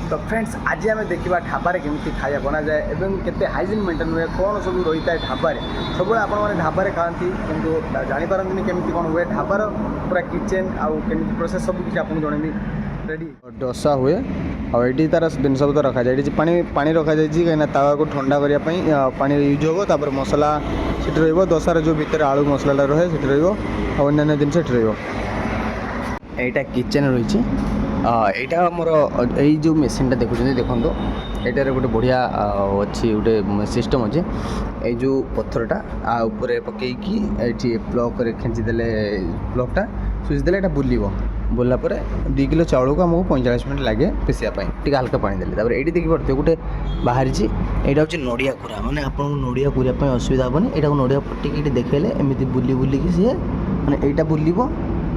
तो फ्रेंड्स आज आम देखा ढाबारे केमी खाया बना जाए एवं केते हाइजीन मेंटेन हुए कौन सब रही है ढाबारे सब आपने ढाबारे खाती किंतु जापारती केमी कौन हुए ढाबार पूरा किचेन आउ केमी प्रोसेस सब किसी आपको जनइबी रेडी डोसा हुए आईटी तार जिनस पतर रखा जाए पानी रखा जाए कहीं तावा को ठंडा करने पानी यूज हो तापर मसला सीट रोसार जो भितर आलू मसला रहे सीट रन्य जिन यहाँ किचेन रही यहाँ मोर यही जो मेसीनटा देखुं देखो यार गोटे बढ़िया अच्छी गोटे सिस्टम अच्छे ये जो पत्थरटा आउे पकईकि ये प्लग कर खेचिदेले प्लगटा सुइच देले यहाँ बुलला 2 किलो चाउल को आमको 45 मिनट लगे पेशापी टी हल्का पानी देते ये देखी पड़ते गोटे बाहरी यहाँ हूँ नड़िया कुरा मैंने आपको नड़िया कूरिया असुविधा हेनी यहाँ नड़िया पटिक देखेले एमती बुली बुलिकी सी मैंने यहाँ बुलव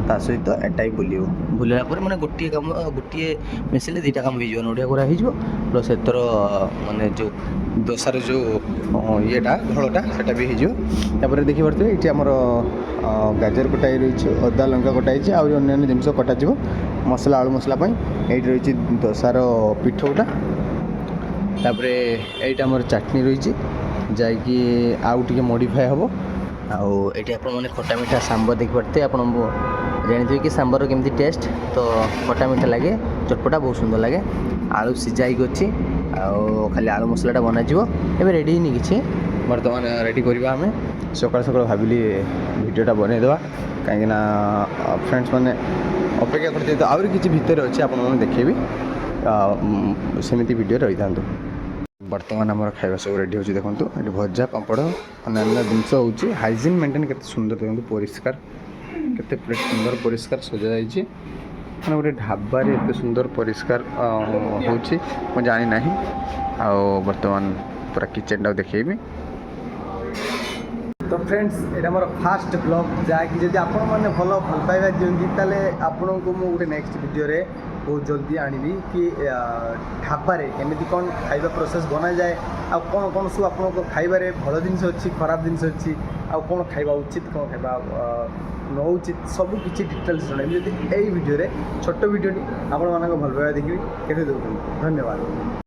ता सहित एटा ही बुलला मैंने गोटे कम गोटे मेसिन 2टा काम हो नड़िया कोरा हो प्लस एतर माने जो दोसार जो येटा घोलटा सेटा भी हो देखी पारे ये आमर गाजर कटाई रही अदा लंका कटाई आन्य जिन कटा मसला आलू मसला ये रही दोसार पिठौटा तापर यहाँ आमर चटनी रही जैकि आउ टे मॉडिफाई हम आउे आपने खटा मीठा सांबर देखी पारते आप जानी कि सांबर केमती टेस्ट तो खटा मीठा लगे चटपटा बहुत सुंदर लगे आलू सीझाई अच्छी खाली आलू मसलाटा बनाଯିव ए रेडी नहीं कि बर्तमान रेडी करवा आम सकाल सकाल भाविली भिडियोटा बनईदेवा कहीं फ्रेंड्स मैंने अपेक्षा करते तो आहरी किसी भितर अच्छे आप देखेबी सेमती वीडियो रही था बर्तमान आम खाଇବା सब रेडी हो देखो ये भजा पापड़ अन्य जिनस हो हाइजीन मेंटेन के सुंदर देखो परिष्कार केते प्लेट सुंदर परिष्कार सजा जाइए मैंने गोटे ढाबार एत सुंदर परिष्कार हो जानी ना बर्तमान पूरा किचेन टाक देखेबी तो फ्रेंड्स ये मोर फास्ट ब्लॉग जहाँकि जब आपण मैंने भल पाइबा दिखती ताले आपन को मु गोटे नेक्स्ट वीडियो रे बहुत जल्दी आनिबी कि ढाबारे केमिति कौन खाइबा प्रोसेस बना जाए आ कौन कौन सब आपन खाइबारे भल जिनस अच्छी खराब जिनस अच्छी आ कौन खाइबा उचित कौन खाइबा न उचित सब किसी डिटेल्स जन जब यही वीडियो रे छोट वीडियोटी आपण मानक भल पाइबा देखिए केते धन्यवाद।